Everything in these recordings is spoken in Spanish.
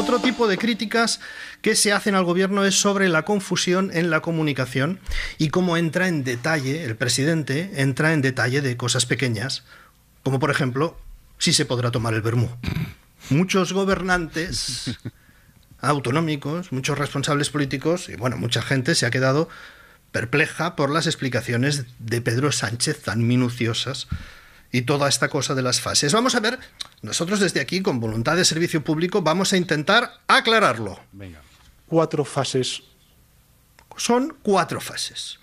Otro tipo de críticas que se hacen al gobierno es sobre la confusión en la comunicación y cómo entra en detalle, el presidente entra en detalle de cosas pequeñas, como por ejemplo, si se podrá tomar el vermú. Muchos gobernantes autonómicos, muchos responsables políticos y bueno, mucha gente se ha quedado perpleja por las explicaciones de Pedro Sánchez tan minuciosas y toda esta cosa de las fases. Vamos a ver, nosotros desde aquí, con voluntad de servicio público, vamos a intentar aclararlo. Venga. 4 fases. Son 4 fases.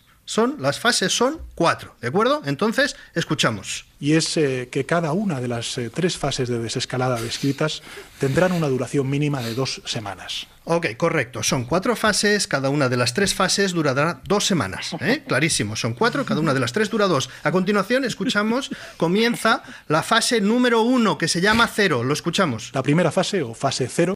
Las fases son 4, ¿de acuerdo? Entonces, escuchamos. Y es que cada una de las 3 fases de desescalada descritas tendrán una duración mínima de 2 semanas. Ok, correcto. Son 4 fases, cada una de las 3 fases durará 2 semanas. Clarísimo, son 4, cada una de las 3 dura 2. A continuación, escuchamos, comienza la fase número 1, que se llama 0. Lo escuchamos. La primera fase, o fase 0.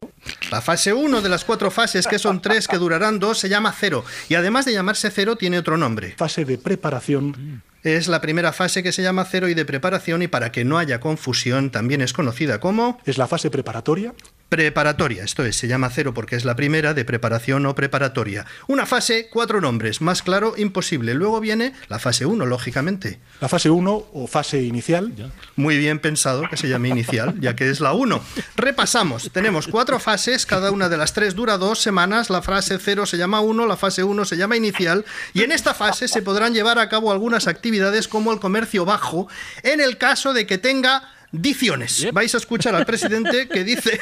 La fase 1 de las 4 fases, que son 3, que durarán 2, se llama 0. Y además de llamarse 0, tiene otro nombre. Fase de preparación. Es la primera fase que se llama 0 y de preparación, y para que no haya confusión, también es conocida como... Es la fase preparatoria. Preparatoria, esto es, se llama 0 porque es la primera, de preparación o preparatoria. Una fase, 4 nombres, más claro, imposible. Luego viene la fase 1, lógicamente. La fase 1 o fase inicial. Muy bien pensado que se llame inicial, ya que es la 1. Repasamos, tenemos 4 fases, cada una de las 3 dura 2 semanas, la fase 0 se llama 1, la fase 1 se llama inicial, y en esta fase se podrán llevar a cabo algunas actividades como el comercio bajo, en el caso de que tenga... Diciones. Vais a escuchar al presidente que dice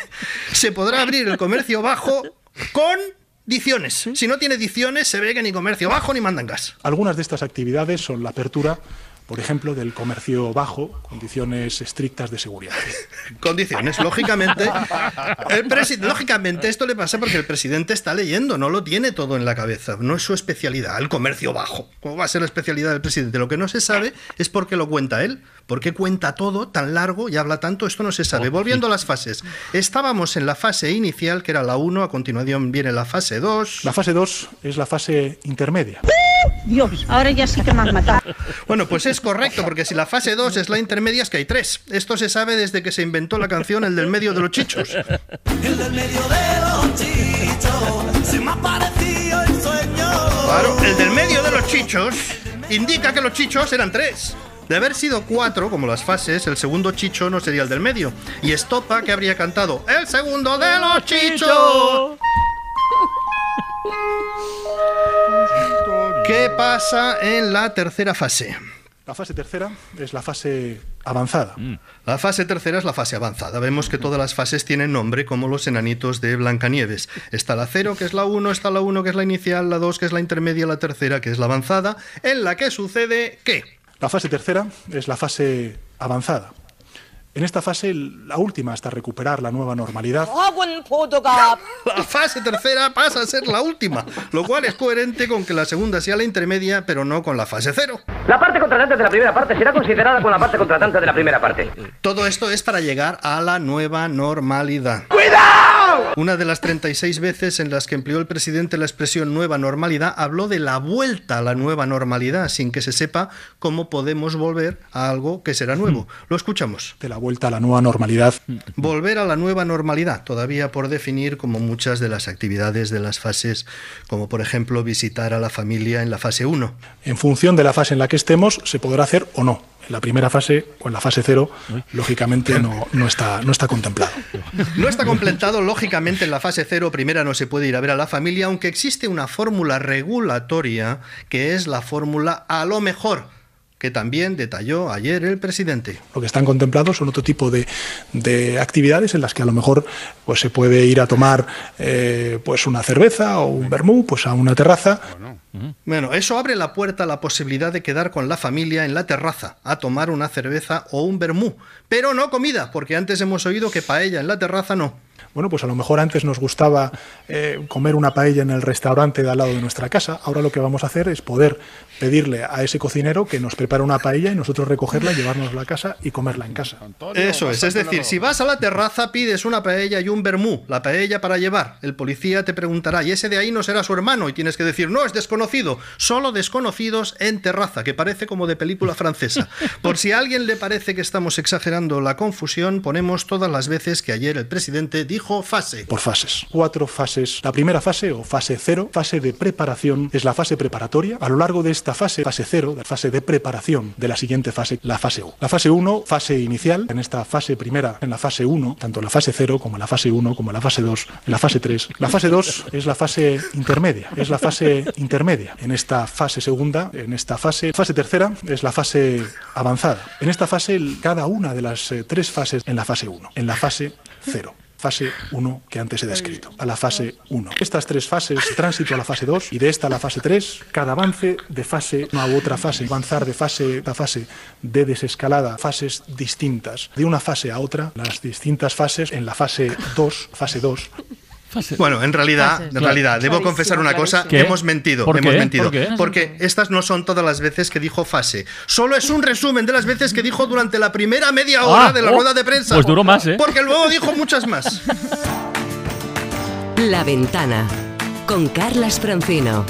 se podrá abrir el comercio bajo con diciones. Si no tiene diciones, se ve que ni comercio bajo ni mandangas. Algunas de estas actividades son la apertura, por ejemplo, del comercio bajo, condiciones estrictas de seguridad. Condiciones, lógicamente. Lógicamente esto le pasa porque el presidente está leyendo, no lo tiene todo en la cabeza, no es su especialidad, el comercio bajo. ¿Cómo va a ser la especialidad del presidente? Lo que no se sabe es por qué lo cuenta él. ¿Por qué cuenta todo tan largo y habla tanto? Esto no se sabe. Volviendo a las fases. Estábamos en la fase inicial, que era la 1, a continuación viene la fase 2. La fase 2 es la fase intermedia. Dios, ahora ya sí que me has matado. Bueno, pues es correcto, porque si la fase 2 es la intermedia, es que hay 3. Esto se sabe desde que se inventó la canción El del medio de los chichos. El del medio de los chichos, se me ha parecido el sueño. Claro, el del medio de los chichos indica que los chichos eran 3. De haber sido 4, como las fases, el segundo chicho no sería el del medio. Y Estopa, que habría cantado el segundo de los chichos. ¿Qué pasa en la tercera fase? La fase tercera es la fase avanzada. La fase tercera es la fase avanzada. Vemos que todas las fases tienen nombre, como los enanitos de Blancanieves. Está la 0, que es la 1, está la 1, que es la inicial, la 2, que es la intermedia, la tercera, que es la avanzada, en la que sucede ¿qué? La fase tercera es la fase avanzada. En esta fase, la última hasta recuperar la nueva normalidad. La fase tercera pasa a ser la última, lo cual es coherente con que la segunda sea la intermedia, pero no con la fase 0. La parte contratante de la primera parte será considerada con la parte contratante de la primera parte. Todo esto es para llegar a la nueva normalidad. ¡Cuidado! Una de las 36 veces en las que empleó el presidente la expresión nueva normalidad habló de la vuelta a la nueva normalidad, sin que se sepa cómo podemos volver a algo que será nuevo. Lo escuchamos. De la vuelta a la nueva normalidad. Volver a la nueva normalidad, todavía por definir, como muchas de las actividades de las fases, como por ejemplo visitar a la familia en la fase 1. En función de la fase en la que estemos, se podrá hacer o no. En la primera fase o en la fase 0, lógicamente no está contemplado. No está contemplado, lógicamente, en la fase 0 primera no se puede ir a ver a la familia, aunque existe una fórmula regulatoria que es la fórmula a lo mejor, que también detalló ayer el presidente. Lo que están contemplados son otro tipo de actividades en las que a lo mejor pues se puede ir a tomar pues una cerveza o un vermú pues a una terraza. Bueno, eso abre la puerta a la posibilidad de quedar con la familia en la terraza a tomar una cerveza o un vermú, pero no comida, porque antes hemos oído que paella en la terraza no. Bueno, pues a lo mejor antes nos gustaba comer una paella en el restaurante de al lado de nuestra casa. Ahora lo que vamos a hacer es poder pedirle a ese cocinero que nos prepare una paella y nosotros recogerla, llevárnosla a casa y comerla en casa. Eso es decir, si vas a la terraza pides una paella y un vermú, la paella para llevar. El policía te preguntará, y ese de ahí no será su hermano, y tienes que decir, no, es desconocido. Solo desconocidos en terraza, que parece como de película francesa. Por si a alguien le parece que estamos exagerando la confusión, ponemos todas las veces que ayer el presidente dijo dijo fase? Por fases. 4 fases. La primera fase, o fase 0, fase de preparación, es la fase preparatoria. A lo largo de esta fase 0, la fase de preparación de la siguiente fase, la fase 1. La fase 1, fase inicial. En esta fase primera, en la fase 1, tanto en la fase 0 como en la fase 1, como en la fase 2, en la fase 3. La fase 2 es la fase intermedia. Es la fase intermedia. En esta fase segunda, en esta fase tercera, es la fase avanzada. En esta fase, cada una de las 3 fases en la fase 1. En la fase 0. Fase 1 que antes he descrito, a la fase 1. Estas 3 fases, tránsito a la fase 2 y de esta a la fase 3, cada avance de fase a otra fase, avanzar de fase a fase, de desescalada, fases distintas, de una fase a otra, las distintas fases en la fase 2. Bueno, en realidad, debo confesar una cosa, ¿Qué? hemos mentido. ¿Por qué? mentido. ¿Por qué? Porque estas no son todas las veces que dijo fase. Solo es un resumen de las veces que dijo durante la primera media hora de la rueda de prensa. Pues duró más, ¿eh? Porque luego dijo muchas más. La Ventana con Carlas Francino.